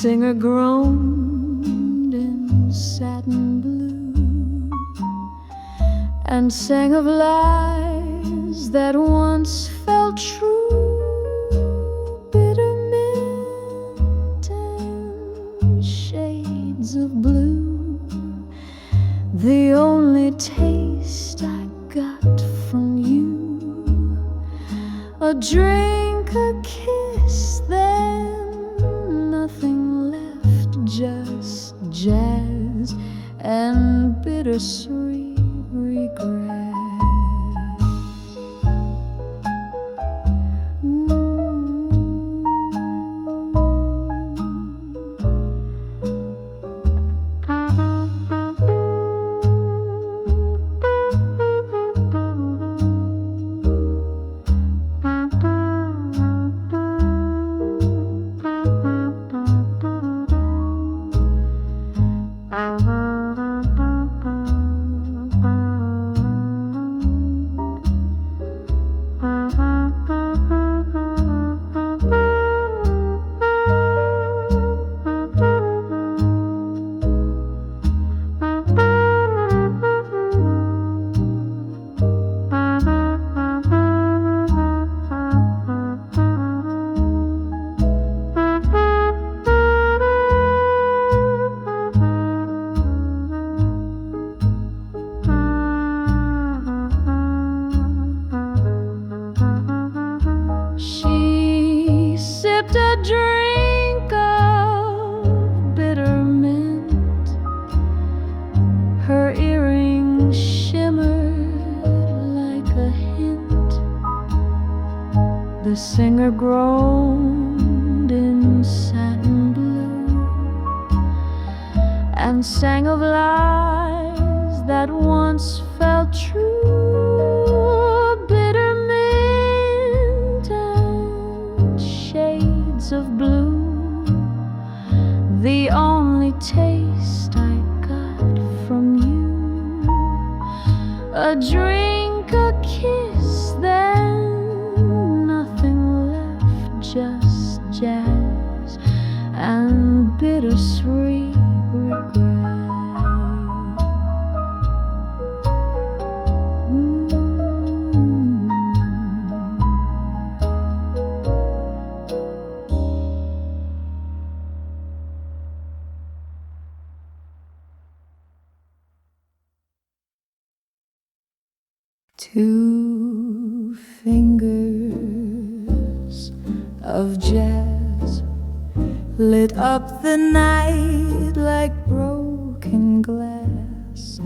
singer groaned in satin blue and sang of lies that once felt true. Bitter mint and shades of blue, the only taste I got from you. A drink, a kiss, then nothing left, just jazz and bittersweet regret. A drink of bitter mint, her earring shimmered like a hint. The singer groaned in satin blue and sang of lies that once felt true. Bitter mint and shades of blue, the only taste I got from you. A drink, a kiss, then nothing left, just jazz and bittersweet regret. Two fingers of jazz lit up the night like broken glass.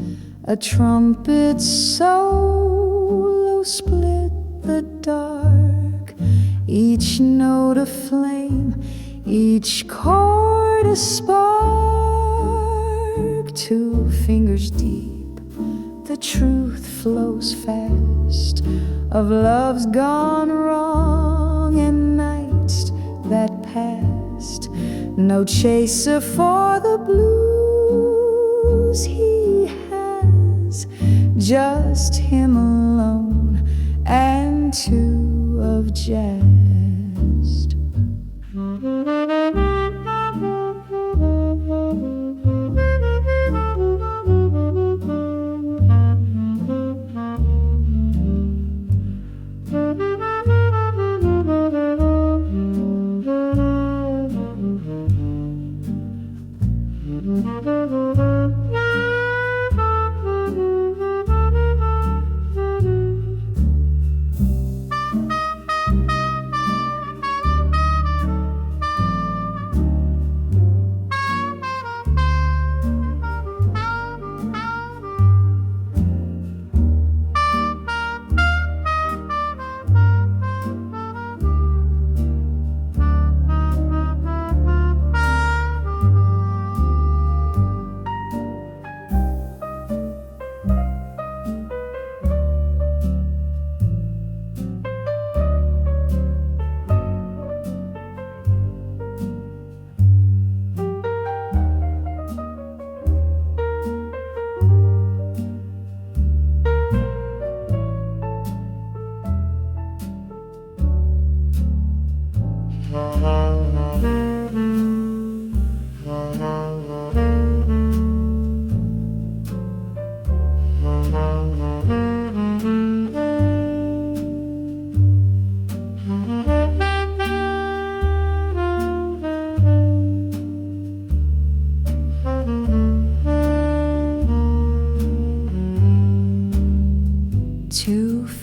A trumpet solo split the dark, each note a flame, each chord a spark. Two fingers deep, the truth flows fast, of loves gone wrong and nights that passed. No chaser for the blues he has, just him alone and two of jazz.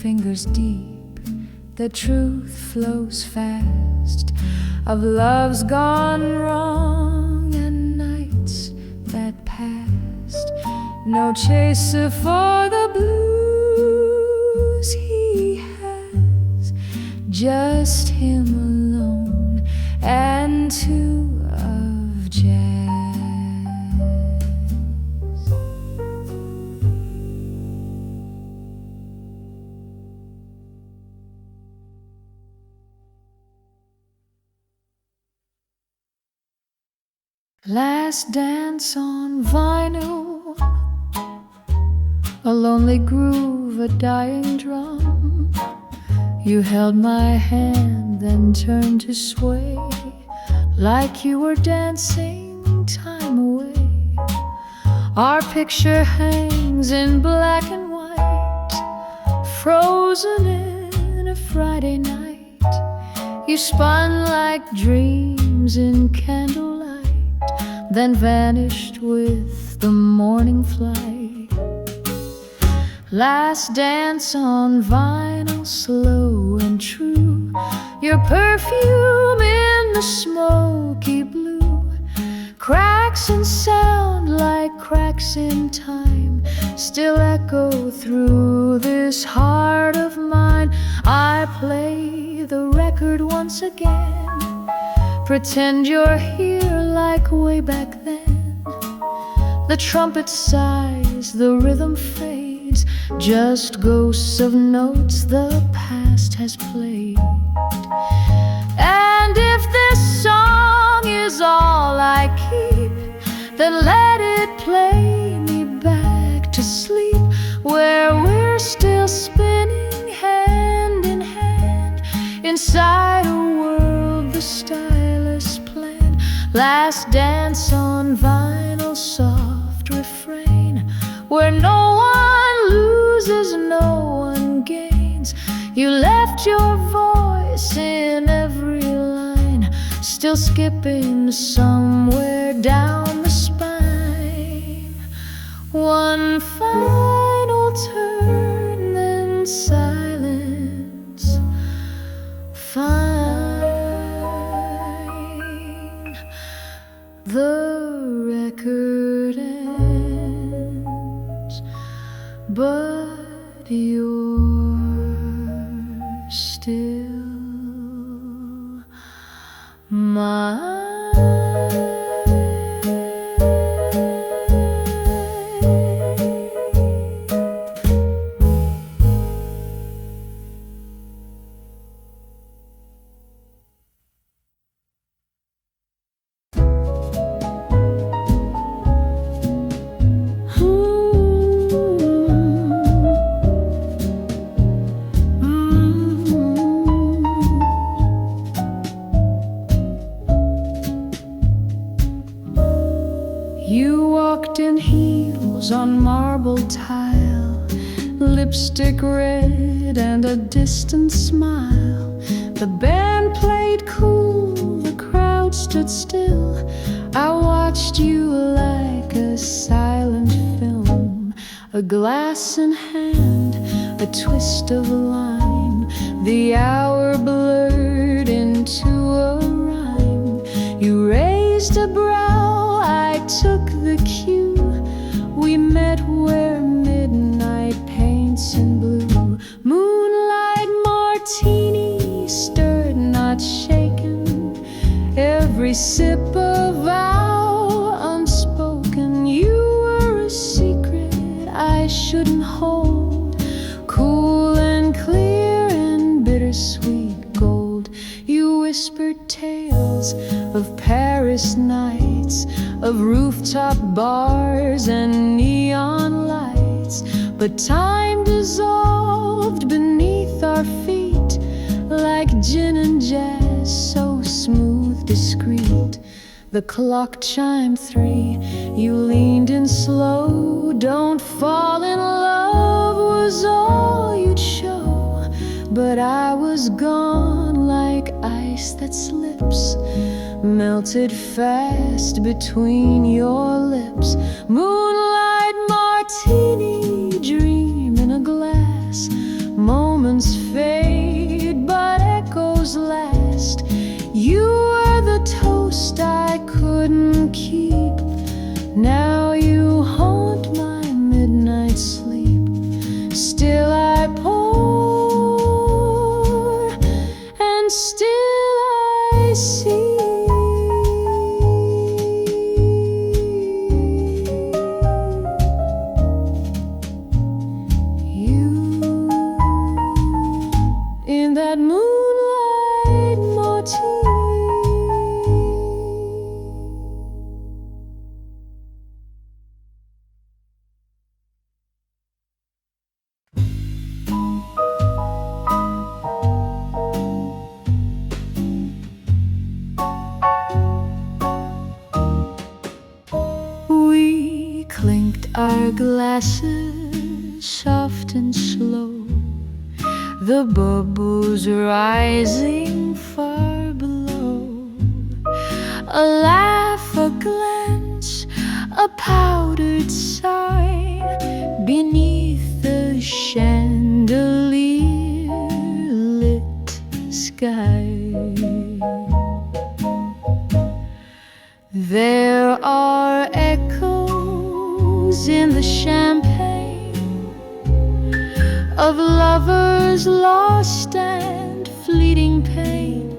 fingers deep, the truth flows fast, of loves gone wrong and nights that passed. No chaser for the blues he has, just him alone and two of jazz. Last dance on vinyl, a lonely groove, a dying drum. You held my hand, then turned to sway, like you were dancing time away. Our picture hangs in black and white, frozen in a Friday night. You spun like dreams in candlelight, then vanished with the morning flight. Last dance on vinyl, slow and true, your perfume in the smoky blue. Cracks in sound like cracks in time still echo through this heart of mine. I play the record once again, pretend you're here like way back then. The trumpet sighs, the rhythm fades, just ghosts of notes the past has played. And if this song is all I keep, then let it play me back to sleep, where we're still spinning hand in hand, inside a world the stylus planned. Last dance on vinyl, soft refrain, where no one loses, no one gains. You left your voice in every line, still skipping somewhere down the spine. One final turn, then silence. Fine. The record ends, but you're still mine. You walked in heels on marble tile, lipstick red and a distant smile. The band played cool, the crowd stood still. I watched you like a silent film, a glass in hand, a twist of line. The hour blurred into a rhyme. You raised a brow, I took the cue. We met where midnight paints in blue. Moonlight martini, stirred not shaken. Every sip a vow unspoken. You were a secret I shouldn't hold, cool and clear and bittersweet gold. You whispered tales of Paris nights, of rooftop bars and neon lights. But time dissolved beneath our feet, like gin and jazz, so smooth, discreet. The clock chimed 3, you leaned in slow. Don't fall in love was all you'd show. But I was gone like ice that slips, melted fast between your lips. Moonlight martini, dream in a glass, moment our glasses soft and slow, the bubbles rising far below. A laugh, a glance, a powdered sigh beneath the chandelier-lit sky. There are echoes in the champagne of lovers lost and fleeting pain.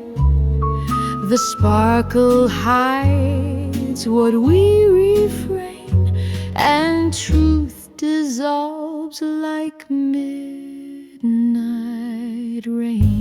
The sparkle hides what we refrain, and truth dissolves like midnight rain.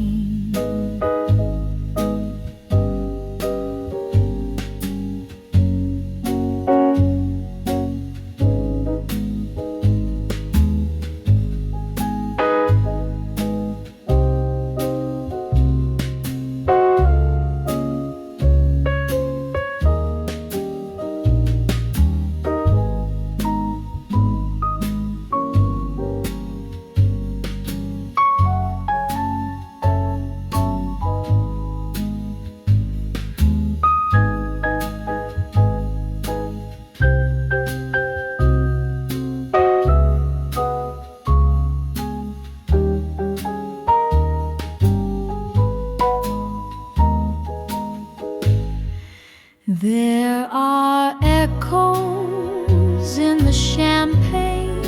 There are echoes in the champagne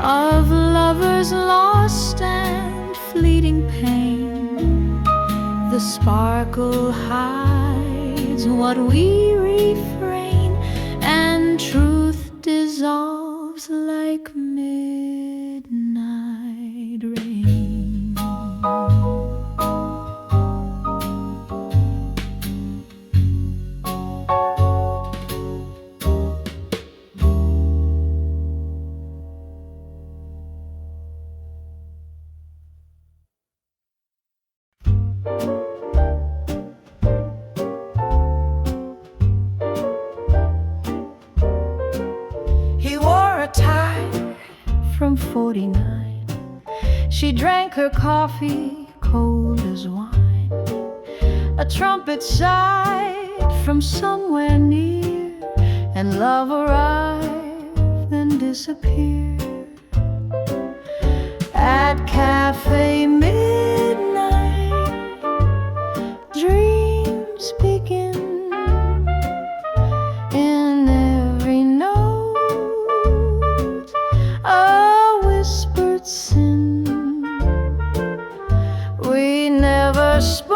of lovers lost and fleeting pain. The sparkle hides what we refrain, and truth dissolves like midnight rain. He wore a tie from 49. She drank her coffee cold as wine. A trumpet sighed from somewhere near, and love arrived then disappeared. At Cafe Midnight, dreams begin. In every note, a whispered sin. We never spoke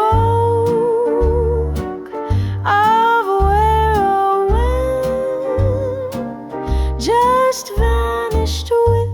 of where or when, just vanished with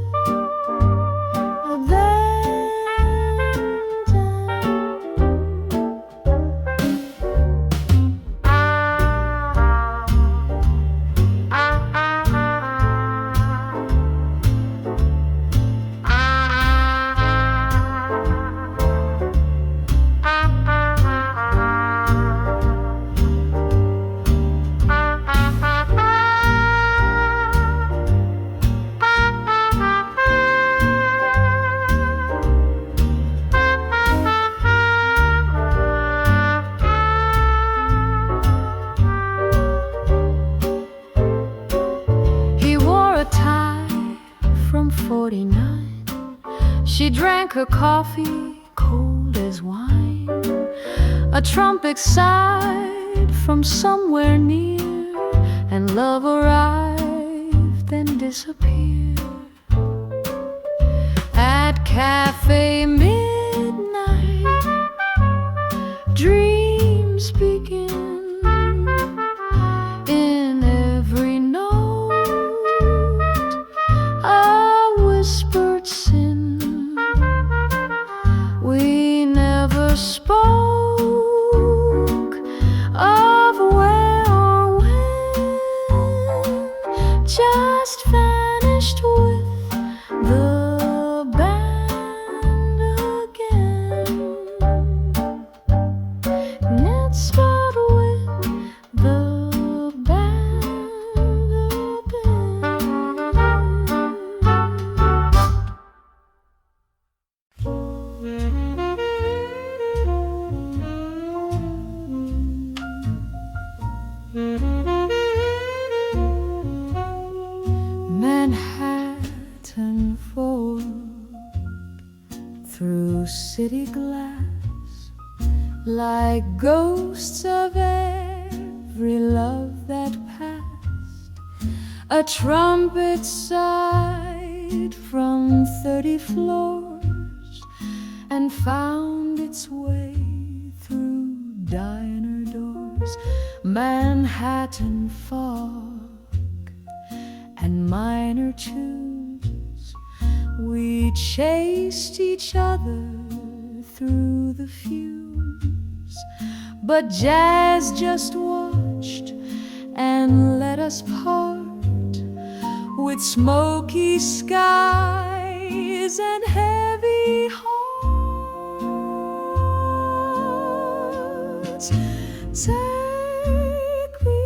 from 49. She drank her coffee cold as wine. A trumpet sighed from somewhere near, and love arrived then disappeared. At Cafe Midnight, dreams begin. In every note, a whispered sin. We never spoke of where or when, just vanished with the band again. It's but with the band again. Manhattan Ford through city glass, like ghosts of every love that passed. A trumpet sighed from 30 floors and found its way through diner doors. Manhattan fog and minor tunes, we chased each other through the fumes, but jazz just watched and let us part, with smoky skies and heavy hearts. Take me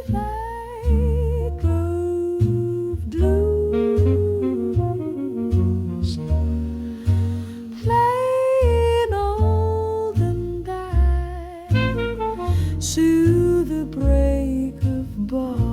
like groove blues, plain old and die, soothe the break of dawn.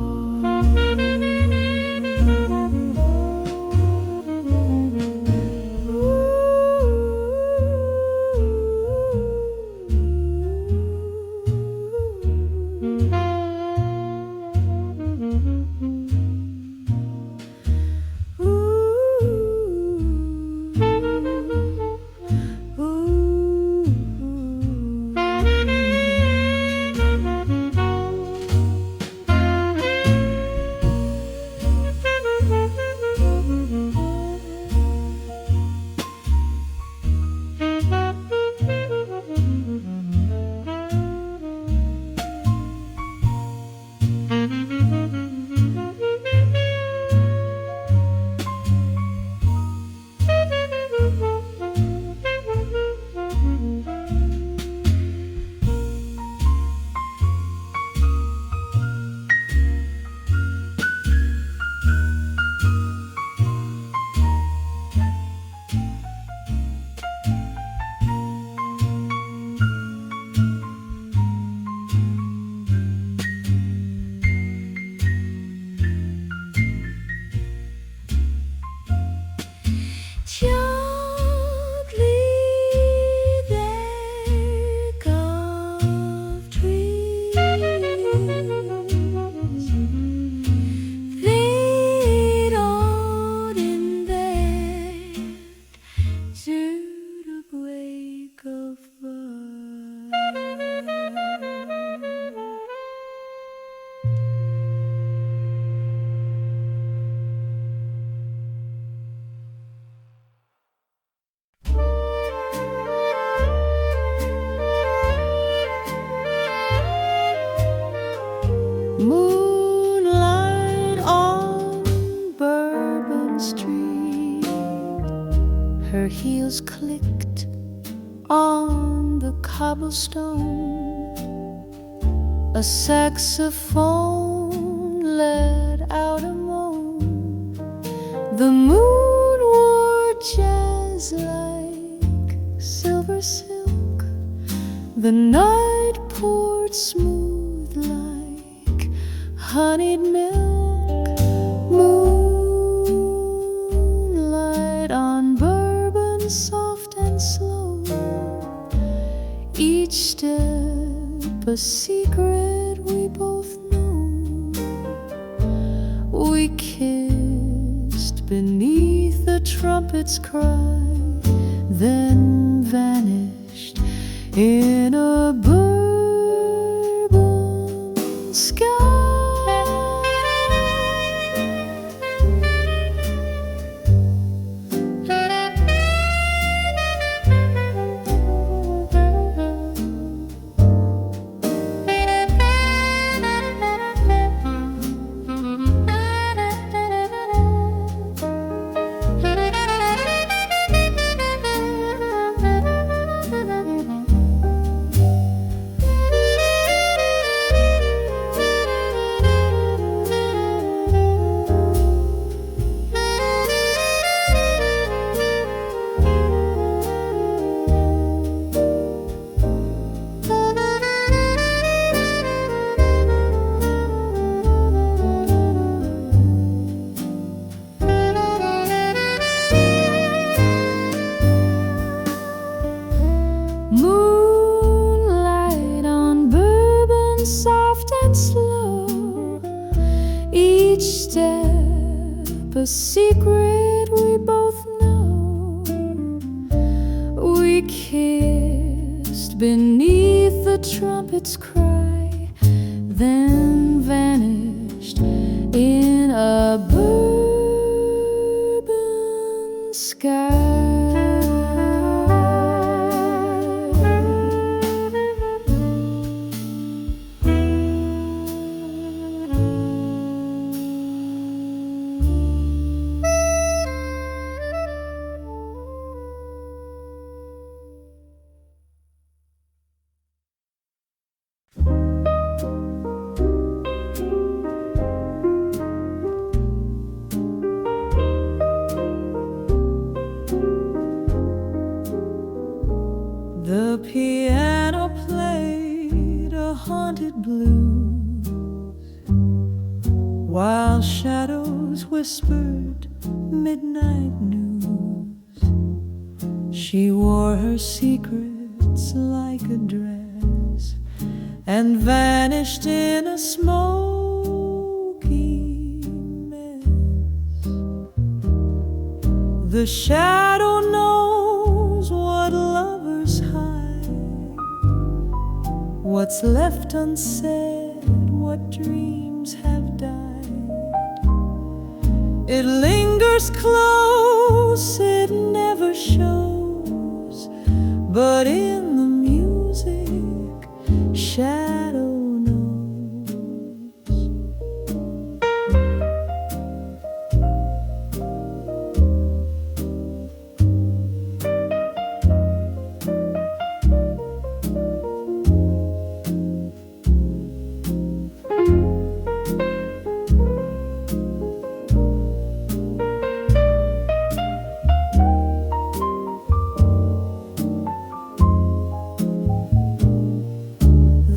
Moonlight on Bourbon Street, her heels clicked on the cobblestone. A saxophone let out a moan. The moon wore jazz like silver silk. The night poured smooth like honeyed milk. Moonlight on Bourbon, soft and slow, each step a secret we both know. We kissed beneath the trumpet's cry, then vanished in a bourbon sky. each step a secret we both know. We kissed beneath the trumpet's cry, then vanished in a bourbon sky. The piano played a haunted blues, while shadows whispered midnight news. She wore her secrets like a dress and vanished in a smoky mess. The shadow knows what lovers hide, what's left unsaid, what dreams have died. It lingers close, it never shows, but in the music, shadow knows.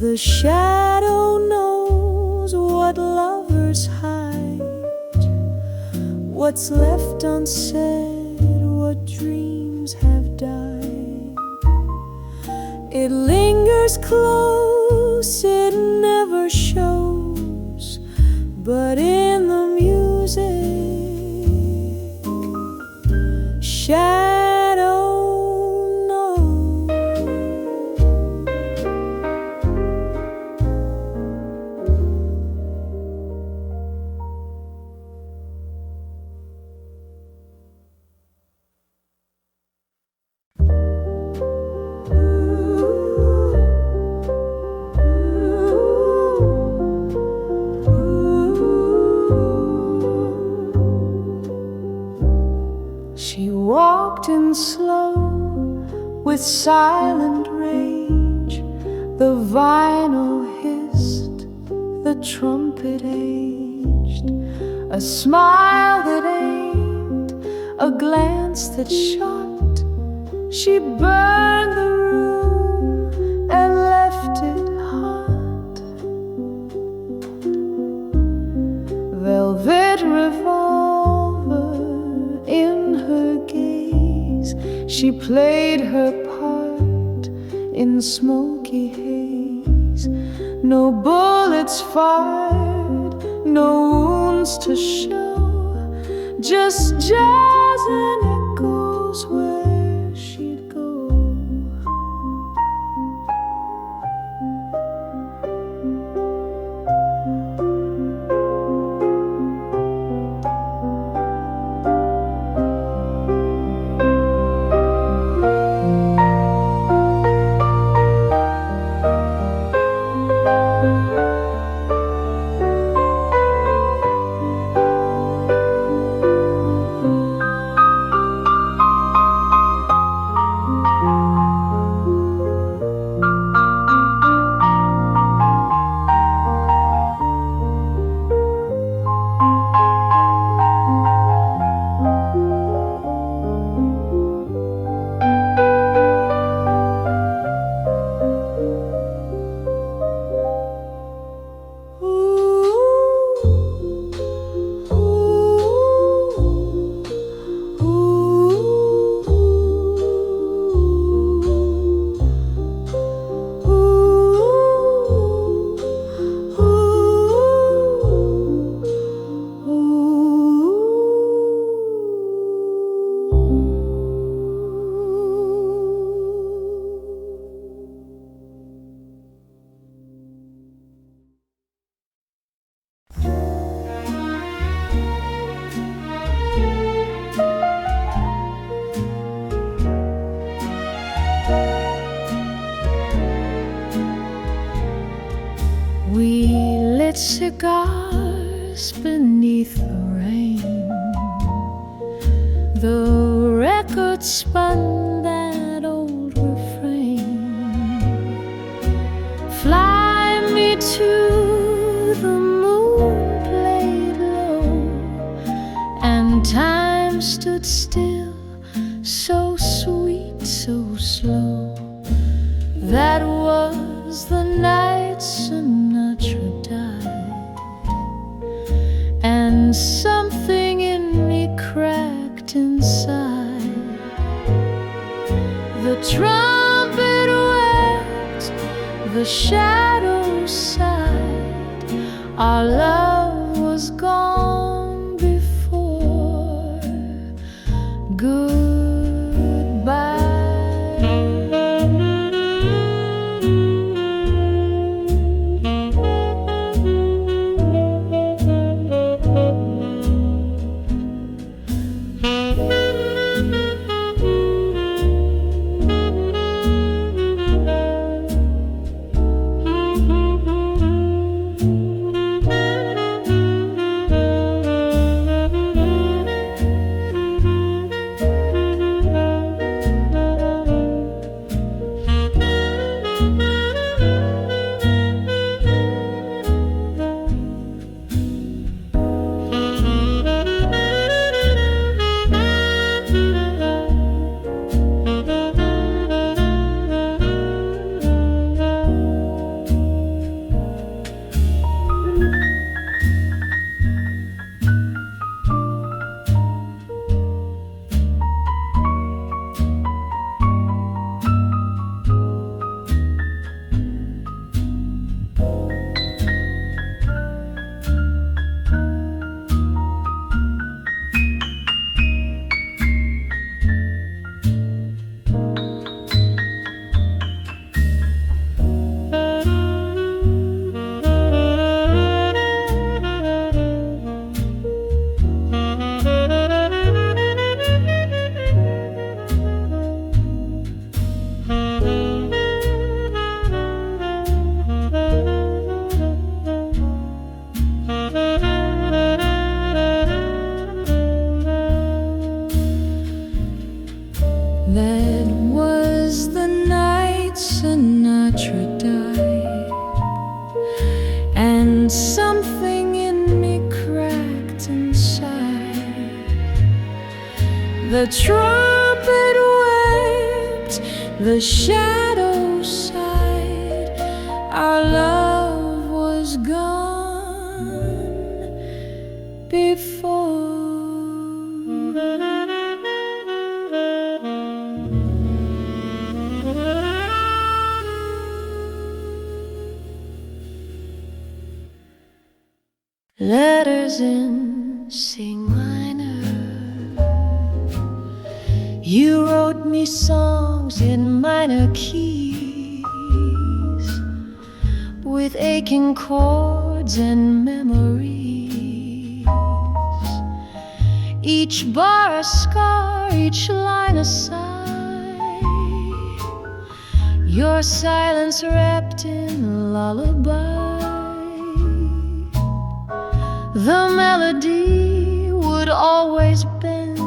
The shadow knows what lovers hide, what's left unsaid, what dreams have died. It lingers close, it never shows, but in the music, shadow knows. She walked in slow, with silent rage. The vinyl hissed, the trumpet aged. A smile that aimed, a glance that shot. She burned the room and left it hot. Velvet revolver in her gaze, she played her part in smoky haze. No bullets fired, no wounds to show, just jazz and echoes where she'd go. The record spun that old refrain. Fly me to the moon played low, and time stood still, so sweet, so slow. That was the night Sinatra died, and something in me cracked inside. The trumpet wept, the shadows sighed. Our love was gone before goodbye. That was the night Sinatra died, and something in me cracked inside. The trumpet wept, the shadows sighed. Our love was gone before. Letters in C minor. You wrote me songs in minor keys, with aching chords and memories. Each bar a scar, each line a sigh. Your silence wrapped in lullaby. The melody would always bend.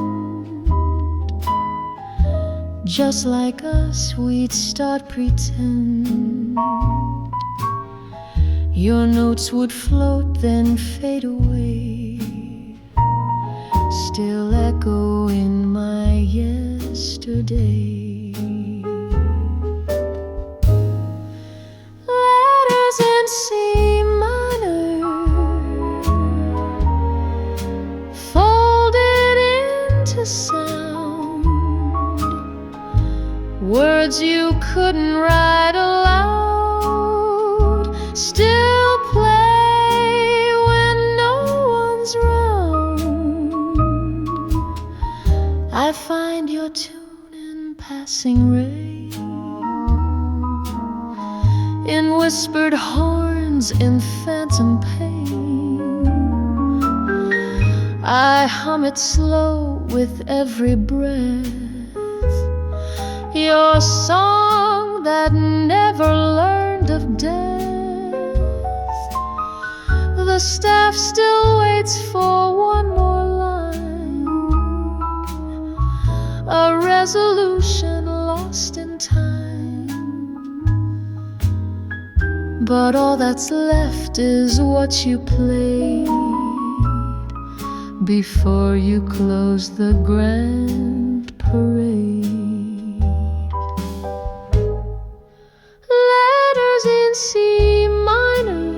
Just like us, we'd start pretend. Your notes would float, then fade away, still echo in my yesterday. Letters in C minor, folded into sound. Words you couldn't write aloud, still play when no one's round. I find your tune in passing rain, in whispered horns, in phantom pain. I hum it slow with every breath, your song that never learned of death. The staff still waits for one more line, but all that's left is what you played before you close the grand parade. Letters in C minor,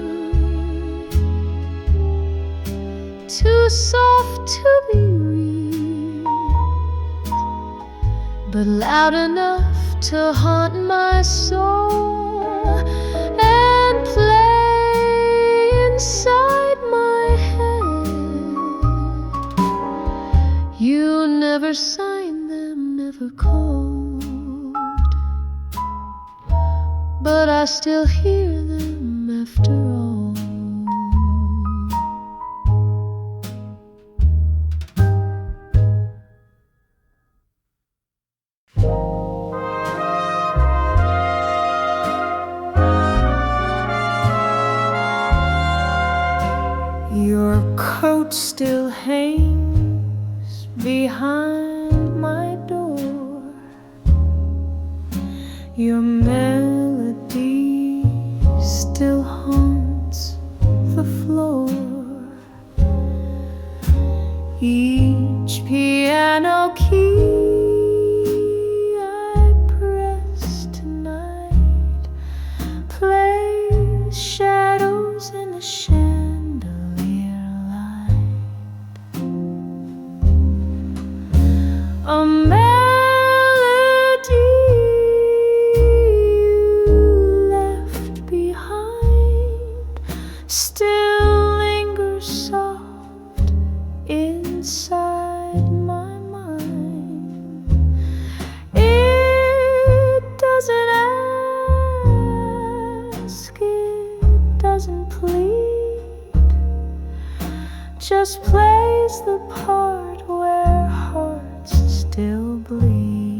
too soft to be read, but loud enough to haunt my soul and play inside my head. You never signed them, never called, but I still hear them after all. Your coat still hangs behind my door. Your melody still haunts the floor. Each piano key I press tonight plays shadows in the chandelier light. A melody you left behind still lingers soft inside my mind. It doesn't ask, it doesn't plead, just plays the part where hearts still bleed.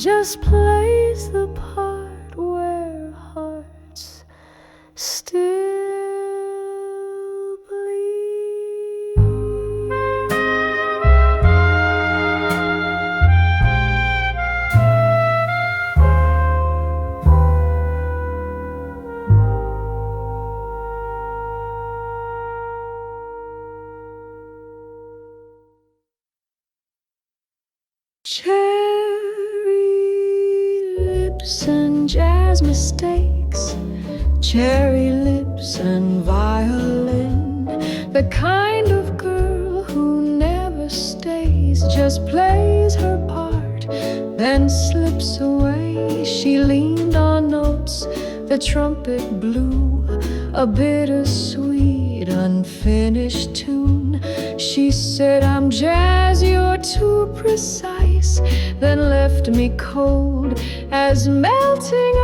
Just plays the part where hearts still bleed. And jazz mistakes, cherry lips and violin, the kind of girl who never stays, just plays her part, then slips away. She leaned on notes the trumpet blew, a bittersweet, unfinished tune. She said, "I'm jazz, you're too precise," then left me cold as melting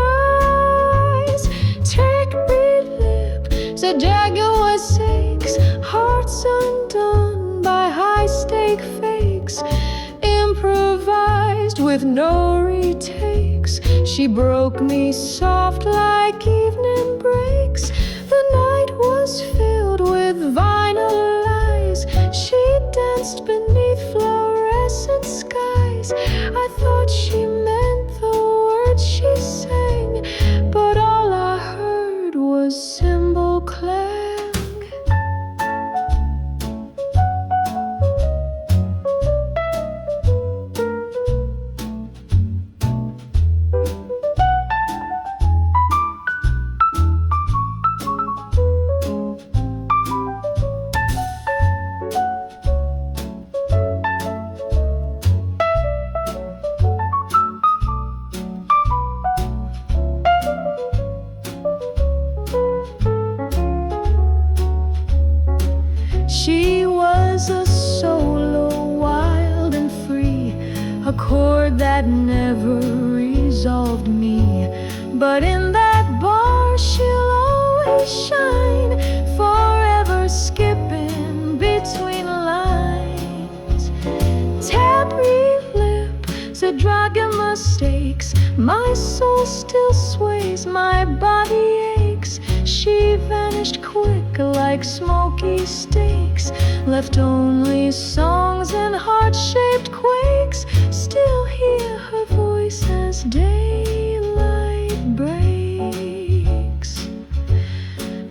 ice. Take me lips, a dagger sakes, hearts undone by high-stake fakes. with no retakes. She broke me soft like evening breaks. The night was filled with vinyl lies. She danced beneath fluorescent skies. I thought she meant the words she sang, but all I heard was cymbal clang. She was a solo, wild and free, a chord that never resolved me. But in that bar she'll always shine, forever skipping between lines. Tabby lips, a dragon mistakes. My soul still sways, my body aches. She vanished quick like smoky steaks, left only songs and heart-shaped quakes. Still hear her voice as daylight breaks.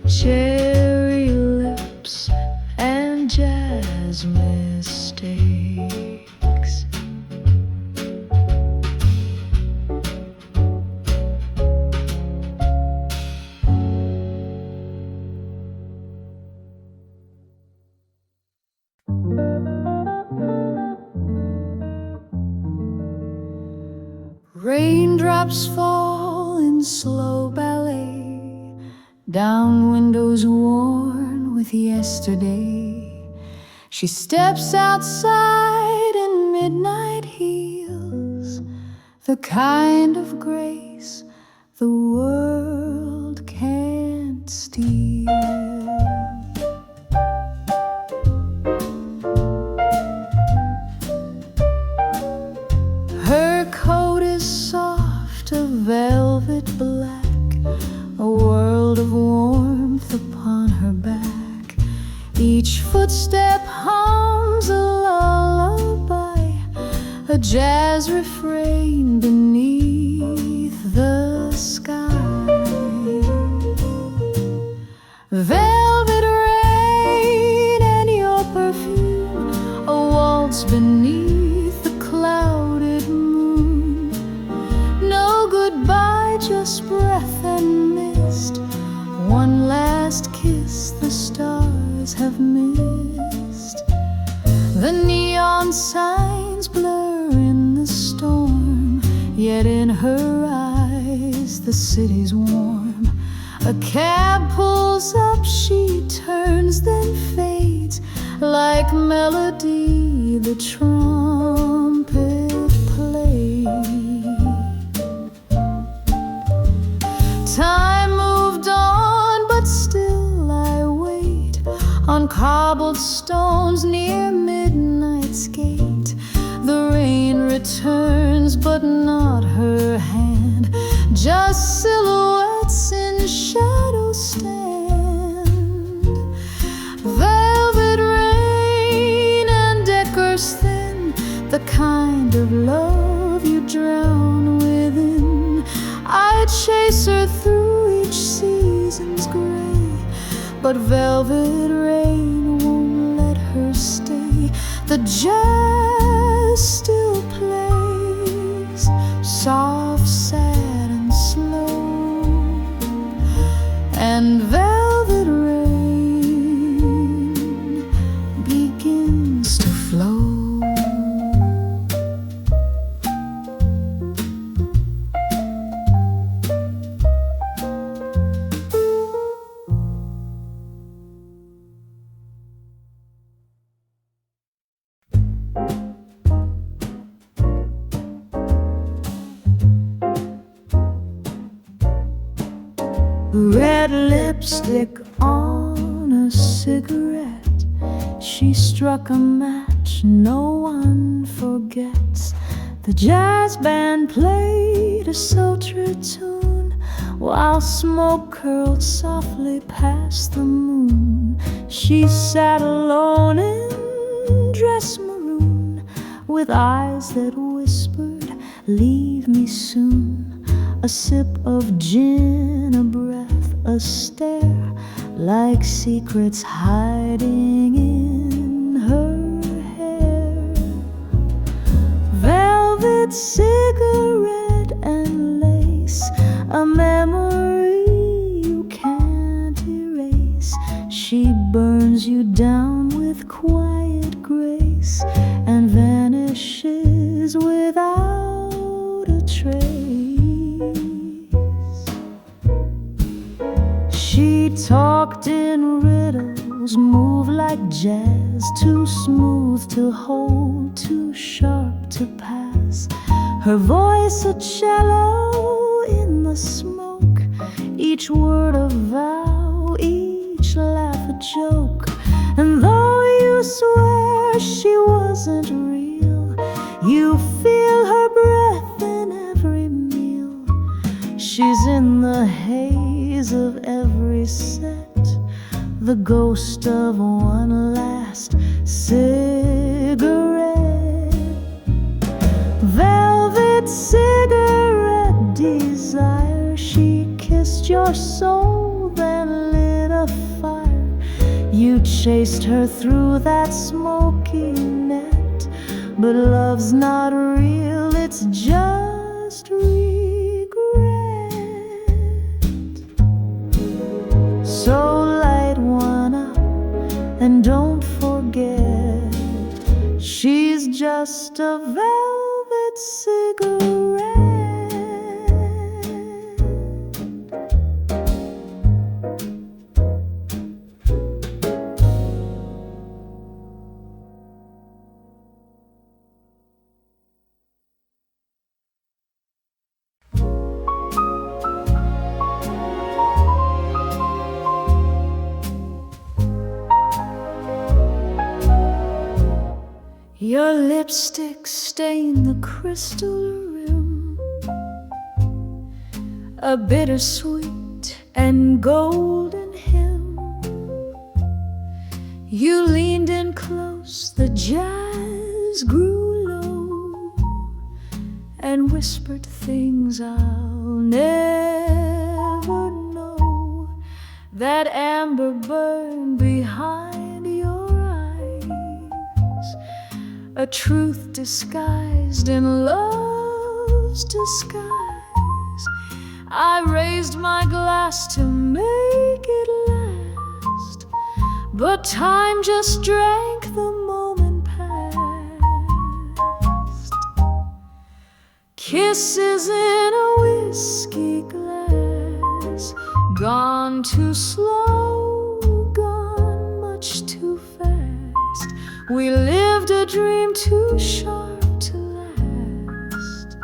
Cherry lips and jazz mistakes. Raindrops fall in slow ballet down windows worn with yesterday. She steps outside in midnight heels, the kind of grace the world can't steal. Her coat is soft, a velvet black, a world of warmth upon her back. Each footstep hums a lullaby, a jazz refrain beneath the sky. Velvet rain and your perfume, a waltz beneath the clouded moon. No goodbye, just breath and mist, one last kiss the stars have missed. The neon signs blur in the storm, yet in her eyes the city's warm. A cab pulls up, she turns, then fades like melody the trumpet played. Time moved on, but still I wait on cobbled stones near midnight's gate. The rain returns, but not her hand, just silhouettes in shadow stand. Velvet rain and echoes thin, the kind of love you drown within. I chase her through each season's gray, but velvet rain won't let her stay. The jazz still plays, soft, sad and slow, and velvet rain begins to flow. Red lipstick on a cigarette, she struck a match no one forgets. The jazz band played a sultry tune while smoke curled softly past the moon. She sat alone in dress maroon, with eyes that whispered, "Leave me soon." A sip of gin, a breath, a stare, like secrets hiding in her hair. Velvet cigarette and lace, a memory you can't erase. She burns you down with quiet grace and vanishes without a trace. She talked in riddles, moved like jazz, too smooth to hold, too sharp to pass. Her voice a cello in the smoke, each word a vow, each laugh a joke. And though you swear she wasn't real, you feel her breath in every meal. She's in the haze of every set, the ghost of one last cigarette. Velvet cigarette desire, she kissed your soul, then lit a fire. You chased her through that smoky net, but love's not real, it's just regret. So light one up and don't forget, she's just a velvet cigarette. Your lipstick stained the crystal rim, a bittersweet and golden hymn. You leaned in close, the jazz grew low, and whispered things I'll never know. That amber burn behind your eyes, a truth disguised in love's disguise. I raised my glass to make it last, but time just drank the moment past. Kisses in a whiskey glass, gone too slow, gone much too fast. We lived a dream too sharp to last,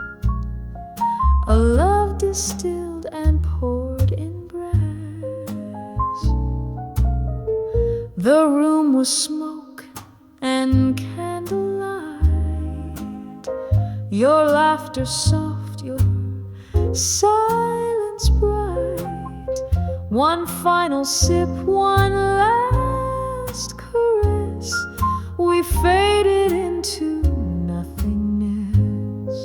a love distilled and poured in brass. The room was smoke and candlelight, your laughter soft, your silence bright. One final sip, one last caress, we faded into nothingness.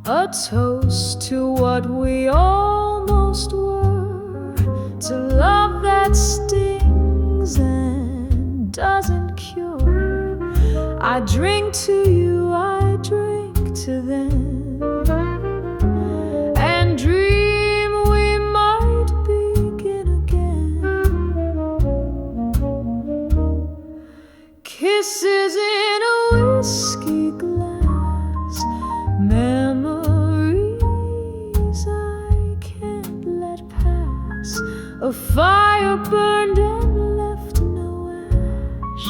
A toast to what we almost were, to love that stings and doesn't cure. I drink to you, I drink to them, and dream we might begin again. Kisses in a whiskey glass, memories I can't let pass. A fire burned and left no ash,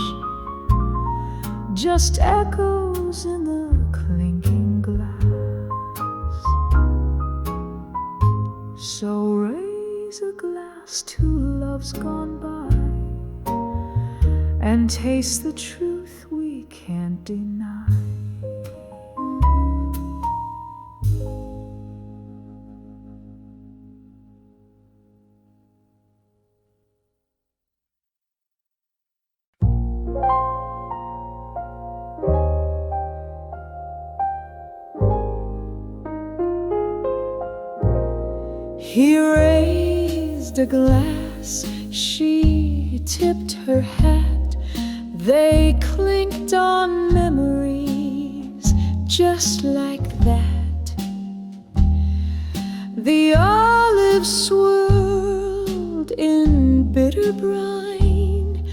just echoes in the clinking glass. So raise a glass to loves gone by, and taste the truth we can't deny. He raised a glass, she tipped her hat. They clinked on memories just like that. The olives swirled in bitter brine,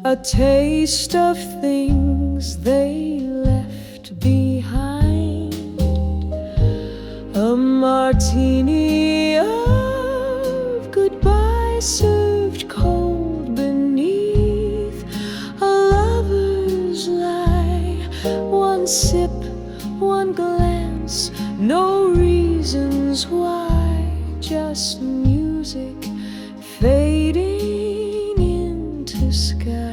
a taste of things they left behind. A martini of goodbye served cold beneath a lover's lie. One sip, one glance, no reasons why, just music fading into sky.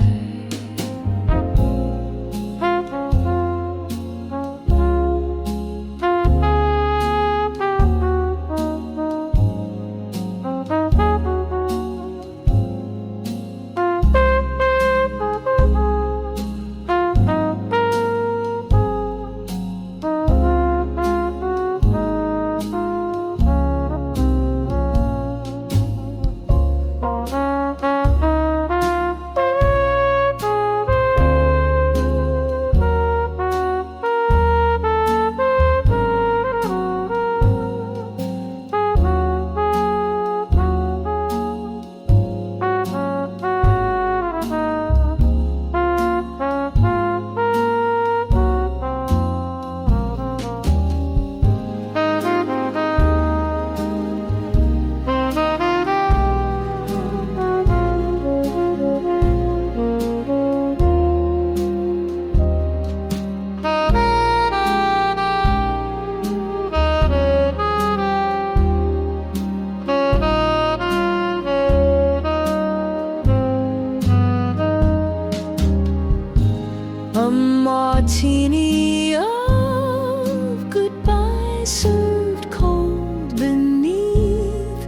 A martini of goodbye served cold beneath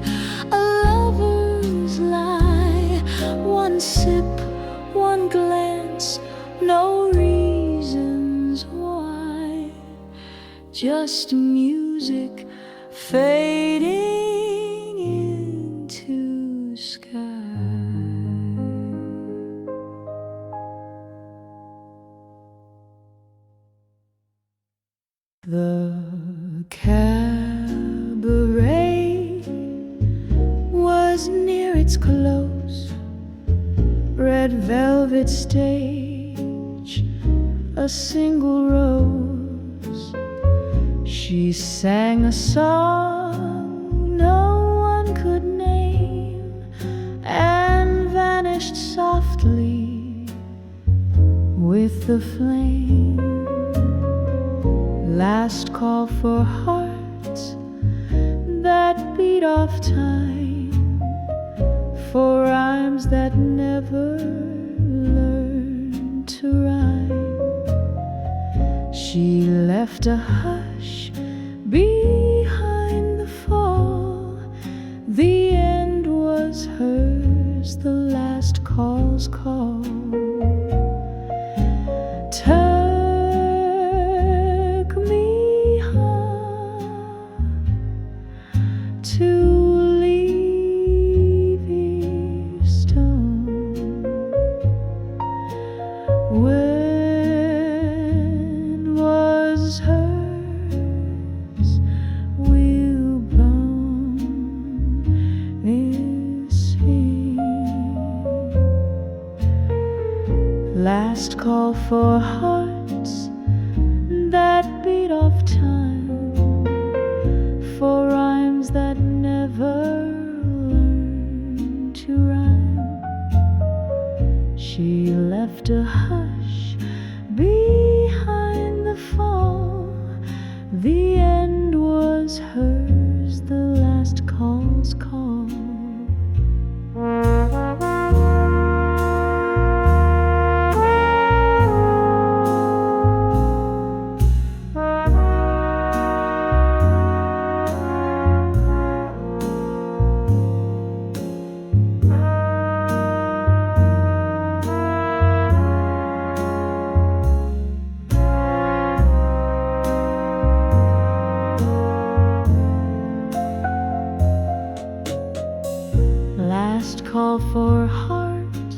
a lover's lie. One sip, one glance, no reasons why, just music fading into sky. The cabaret was near its close, red velvet stage, a single rose. She sang a song no one could name and vanished softly with the flame. Last call for hearts that beat off time, for rhymes that never learned to rhyme. She left a hush behind the fall. The end was hers, the last call's call. When was hers will promise him. Last call for hearts that beat off time, for rhymes that never learned to rhyme. She left a hush behind the fall. The end was hers, the last call's call. call for hearts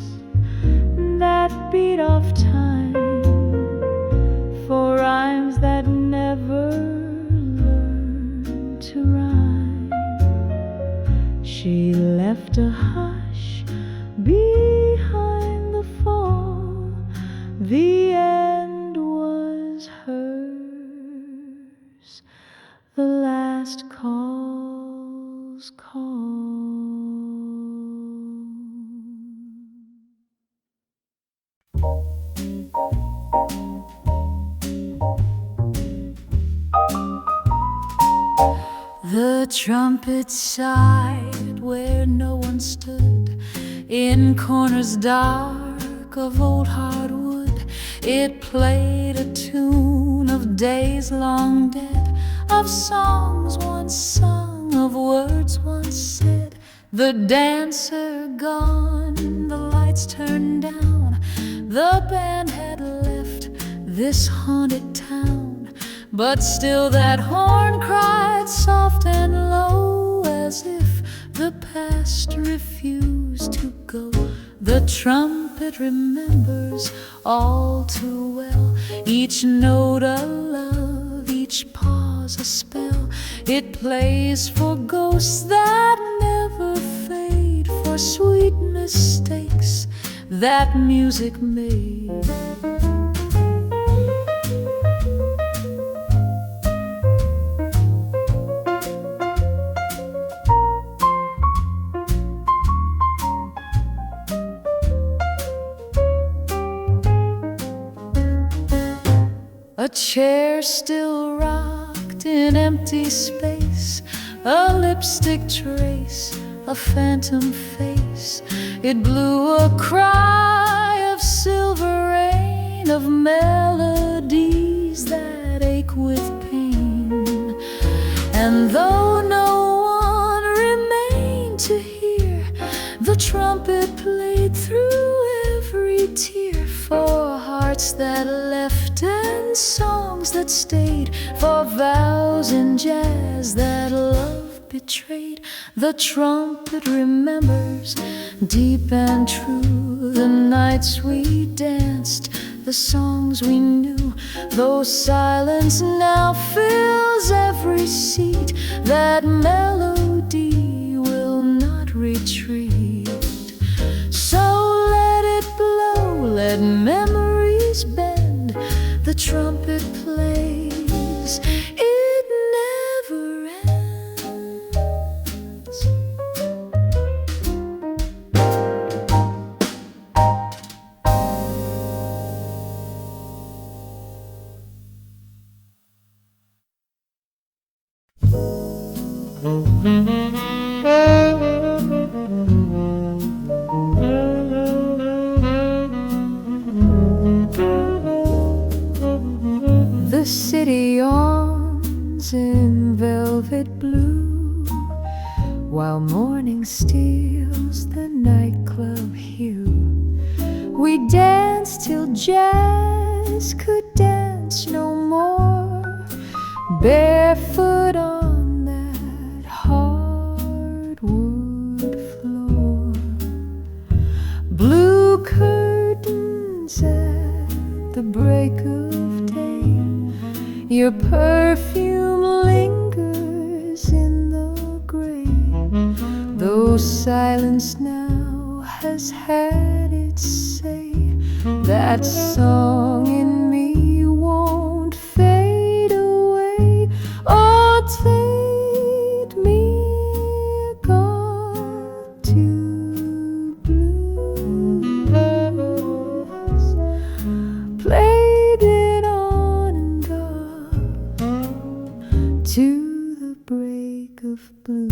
that beat off time, for rhymes that never learned to rhyme. She left a hush behind the fall. The end was hers. The last call's call. The trumpet sighed where no one stood, in corners dark of old hardwood. It played a tune of days long dead, of songs once sung, of words once said. The dancer gone, the lights turned down, the band had left this haunted town. But still that horn cried soft and low, as if the past refused to go. The trumpet remembers all too well, each note a love, each pause a spell. It plays for ghosts that never fade, for sweet mistakes that music made. A chair still rocked in empty space, a lipstick trace, a phantom face. It blew a cry of silver rain, of melodies that ache with pain. And though no one remained to hear, the trumpet played through every tear, for hearts that left and songs that stayed, for vows in jazz that love betrayed. The trumpet remembers deep and true the nights we danced, the songs we knew, though silence now fills every seat. That melody will not retreat. So let it blow, let memories bend. The trumpet plays, it never ends. The city yawns in velvet blue, while morning steals the nightclub hue. We danced till jazz could dance no more, barefoot on that hardwood floor. Blue curtains at the break of day, your perfume lingers in the gray. Though silence now has had its say, that song in me won't fade away. Oh, take me gone to blues. Played it on and on to the break of blue.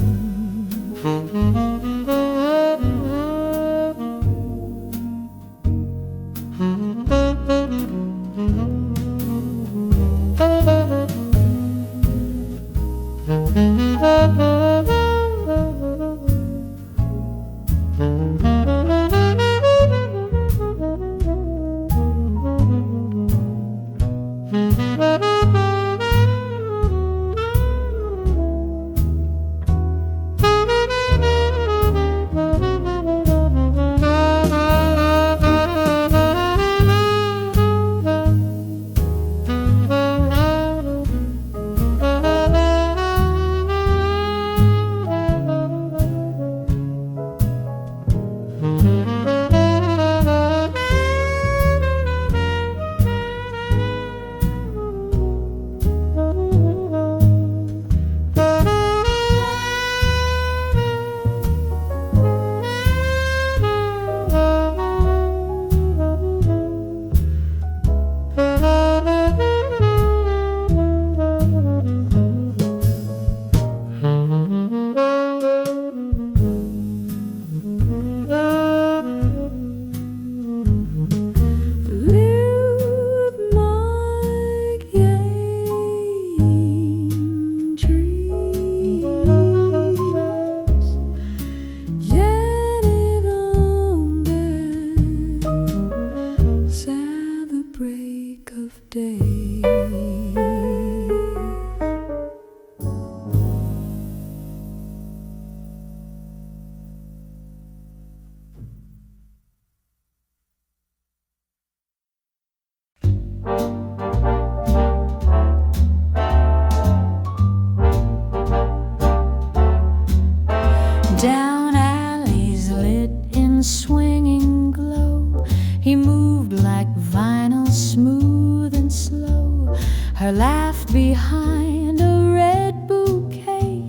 her laugh behind a red bouquet.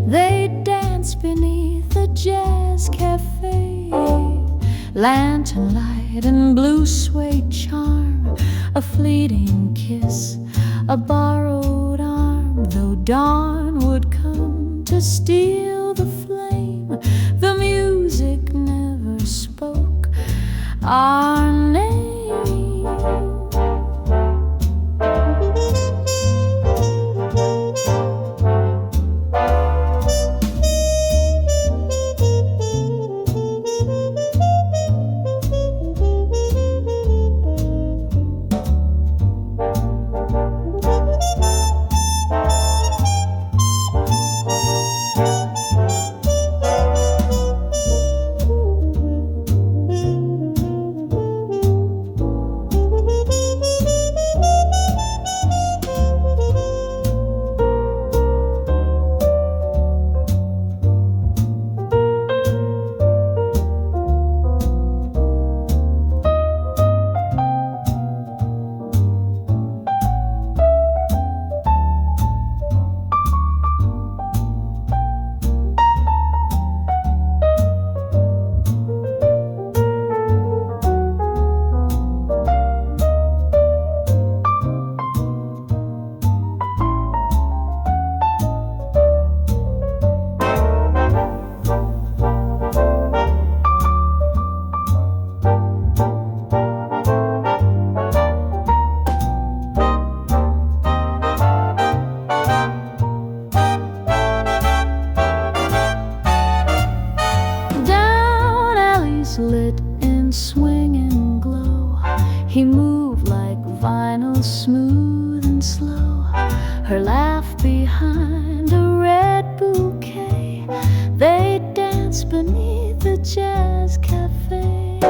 They dance beneath a jazz cafe. Lantern light and blue suede charm, a fleeting kiss, a borrowed arm. Though dawn would come to steal the flame, the music never spoke our name. Lit in swinging glow, he moved like vinyl, smooth and slow. Her laugh behind a red bouquet. They danced beneath the jazz cafe.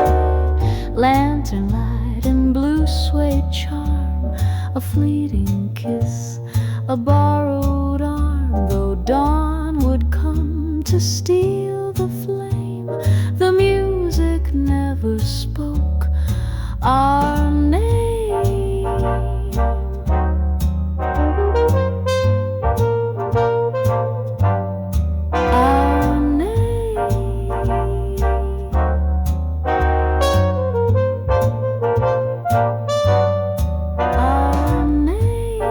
Lantern light and blue suede charm, a fleeting kiss, a borrowed arm. Though dawn would come to steal the flame, the music never spoke our name. Our name. Our name.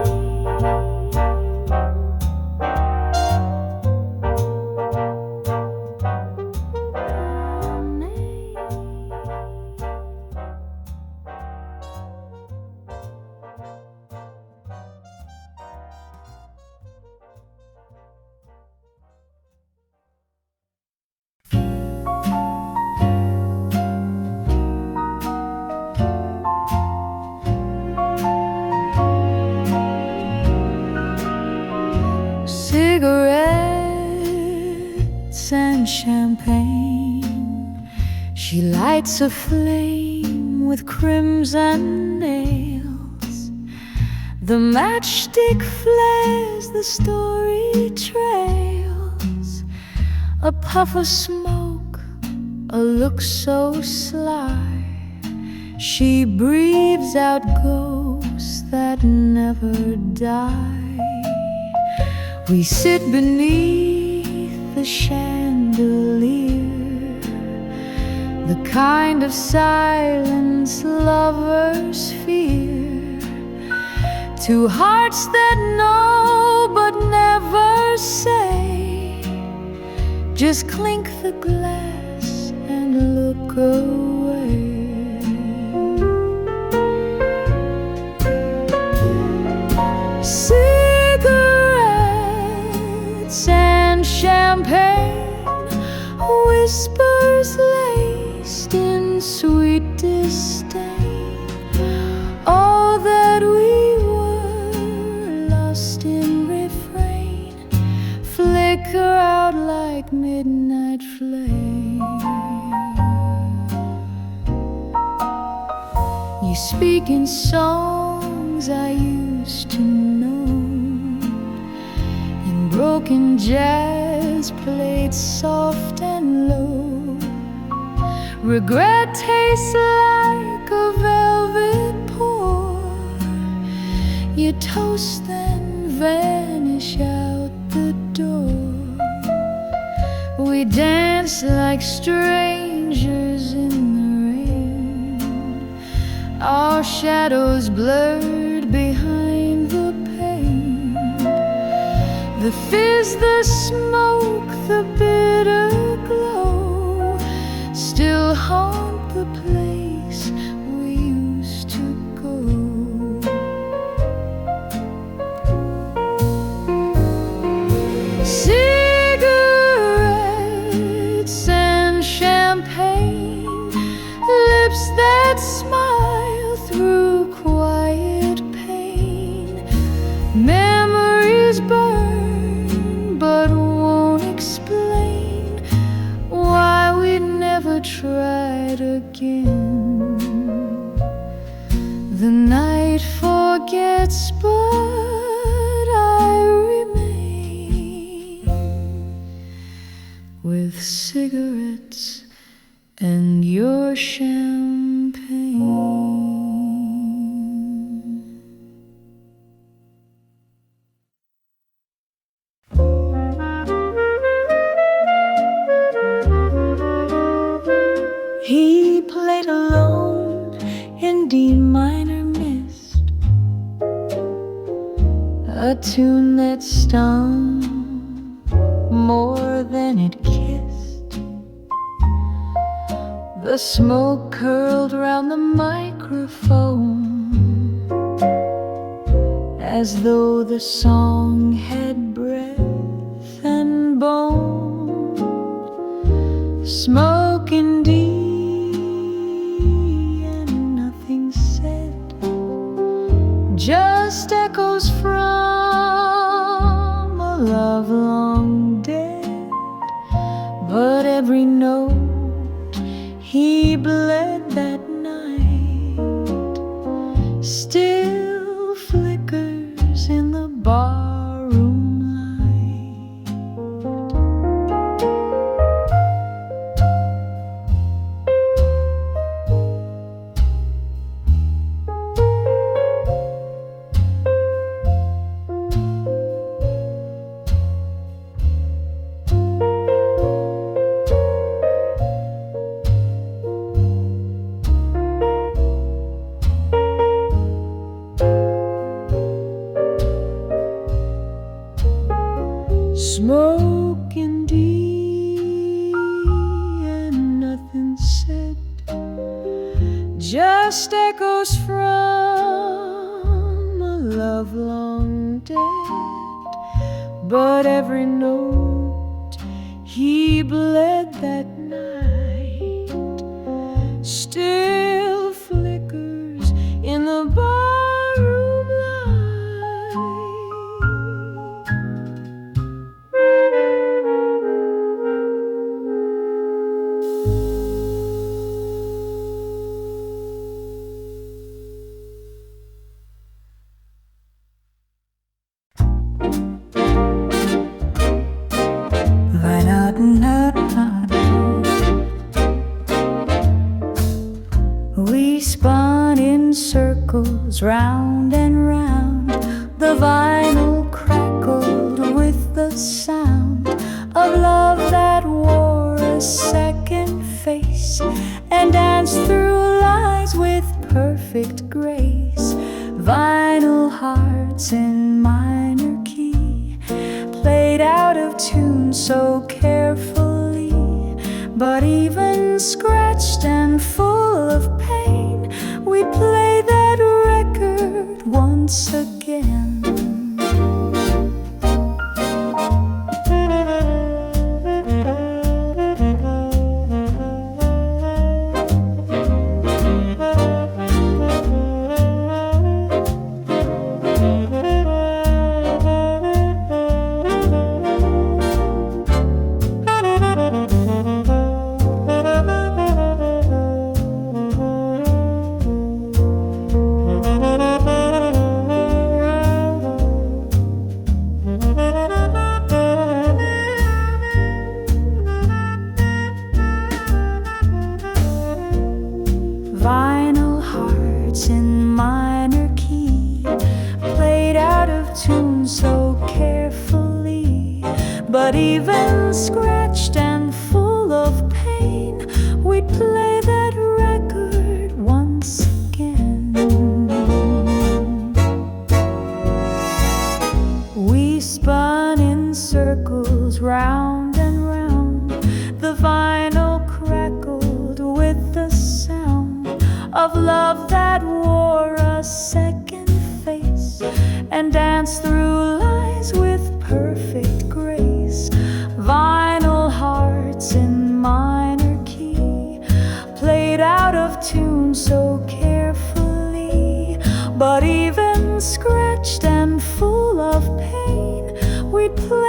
Cigarettes and champagne, she lights a flame with crimson nails. The matchstick flares, the story trails. A puff of smoke, a look so sly. She breathes out ghosts that never die. We sit beneath the chandelier, the kind of silence lovers fear. Two hearts that know but never say, just clink the glass and look away. Cigarettes and champagne, whispers laced in sweet disdain. All that we were, lost in refrain, flicker out like midnight flame. You speak in songs I used to know, in broken jazz played soft and low. Regret tastes like a velvet pour. You toast then vanish out the door. We dance like strangers in the rain, our shadows blurred behind the pain. The fizz, the smoke, the bitter glow still haunt the place we used to go. Cigarettes and champagne, lips that smile through quiet pain. Memories burn but won't explain why we never tried again. The night forgets, but I remain with cigarettes and your champagne. He played alone in D minor mist, a tune that stung more than it kissed. The smoke curled round the microphone, as though the song had breath and bone. Smoke indeed, just echoes from a love long dead. But every note he bled that night still flickers in the barroom light. Smoke indeed, and nothing said, just echoes from a love long dead. But every note he bled that night still flickers in the barroom light. We spun in circles round and round. The vinyl crackled with the sound of love that wore a second face and danced through lives with perfect grace. Vinyl hearts in minor key, played out of tune so carefully, but even scratched and full of pain, we play that record once again. scratched and full of pain, we'd play that record once again. We spun in circles round and round, the vinyl crackled with the sound of love that wore a second face and danced through lies with perfect grace. Vinyl hearts in minor key, played out of tune so carefully, but even scratched and full of pain, we'd play